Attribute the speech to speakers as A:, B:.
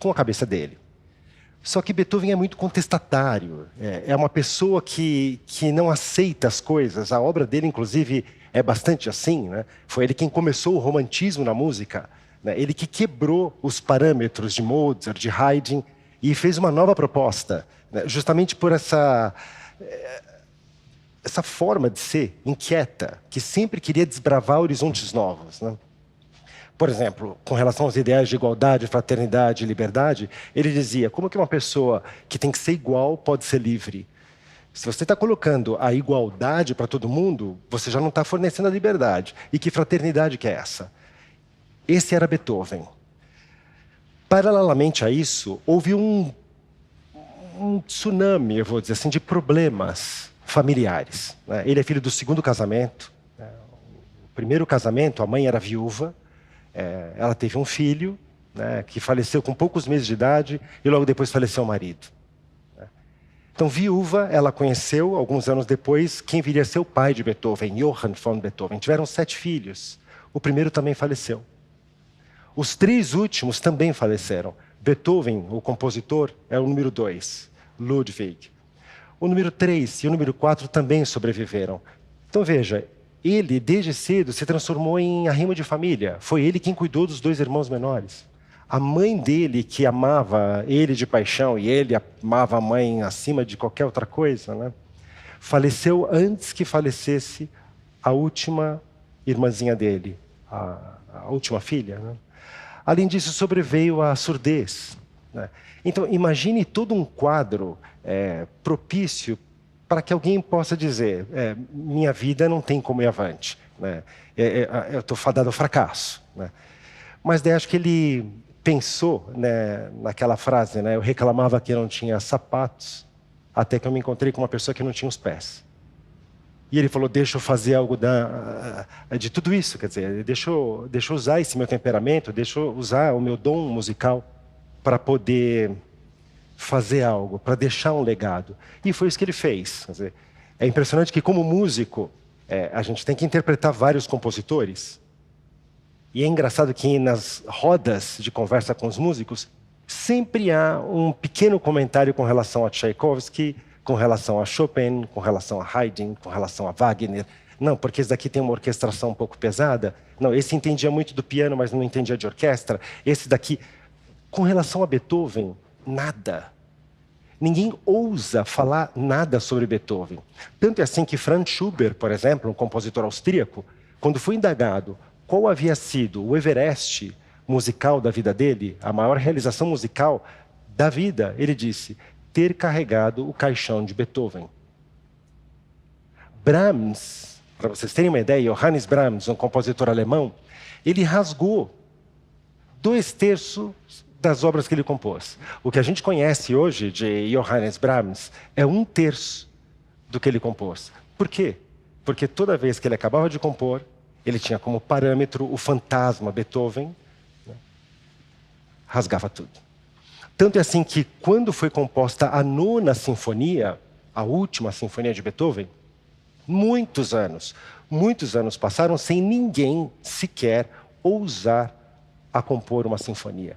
A: com a cabeça dele. Só que Beethoven é muito contestatário, é uma pessoa que não aceita as coisas. A obra dele, inclusive, é bastante assim, né? Foi ele quem começou o romantismo na música, né? Ele que quebrou os parâmetros de Mozart, de Haydn, e fez uma nova proposta, né? Justamente por essa forma de ser inquieta, que sempre queria desbravar horizontes novos, né? Por exemplo, com relação aos ideais de igualdade, fraternidade e liberdade, ele dizia: como que uma pessoa que tem que ser igual pode ser livre? Se você está colocando a igualdade para todo mundo, você já não está fornecendo a liberdade. E que fraternidade que é essa? Esse era Beethoven. Paralelamente a isso, houve um tsunami, eu vou dizer assim, de problemas familiares, né? Ele é filho do segundo casamento. O primeiro casamento, a mãe era viúva. Ela teve um filho, né, que faleceu com poucos meses de idade e logo depois faleceu o marido. Então, viúva, ela conheceu, alguns anos depois, quem viria a ser o pai de Beethoven, Johann von Beethoven. Tiveram 7 filhos. O primeiro também faleceu. Os 3 últimos também faleceram. Beethoven, o compositor, é o número 2, Ludwig. O número 3 e o número 4 também sobreviveram. Então, veja, ele, desde cedo, se transformou em arrimo de família. Foi ele quem cuidou dos 2 irmãos menores. A mãe dele, que amava ele de paixão, e ele amava a mãe acima de qualquer outra coisa, né? Faleceu antes que falecesse a última irmãzinha dele, a última filha, né? Além disso, sobreveio a surdez, né? Então, imagine todo um quadro propício para que alguém possa dizer: minha vida não tem como ir avante, né? Eu estou fadado ao fracasso, né? Mas daí acho que ele pensou, né, naquela frase, né, eu reclamava que eu não tinha sapatos, até que eu me encontrei com uma pessoa que não tinha os pés. E ele falou: deixa eu fazer algo de tudo isso, quer dizer, deixa eu usar esse meu temperamento, deixa eu usar o meu dom musical para poder fazer algo, para deixar um legado. E foi isso que ele fez. Quer dizer, é impressionante que, como músico, a gente tem que interpretar vários compositores. E é engraçado que nas rodas de conversa com os músicos, sempre há um pequeno comentário com relação a Tchaikovsky, com relação a Chopin, com relação a Haydn, com relação a Wagner. Não, porque esse daqui tem uma orquestração um pouco pesada. Não, esse entendia muito do piano, mas não entendia de orquestra. Esse daqui... Com relação a Beethoven, nada. Ninguém ousa falar nada sobre Beethoven. Tanto é assim que Franz Schubert, por exemplo, um compositor austríaco, quando foi indagado qual havia sido o Everest musical da vida dele, a maior realização musical da vida, ele disse: ter carregado o caixão de Beethoven. Brahms, para vocês terem uma ideia, Johannes Brahms, um compositor alemão, ele rasgou 2/3 das obras que ele compôs. O que a gente conhece hoje de Johannes Brahms é 1/3 do que ele compôs. Por quê? Porque toda vez que ele acabava de compor, ele tinha como parâmetro o fantasma Beethoven, né? Rasgava tudo. Tanto é assim que, quando foi composta a 9ª sinfonia, a última sinfonia de Beethoven, muitos anos passaram sem ninguém sequer ousar a compor uma sinfonia.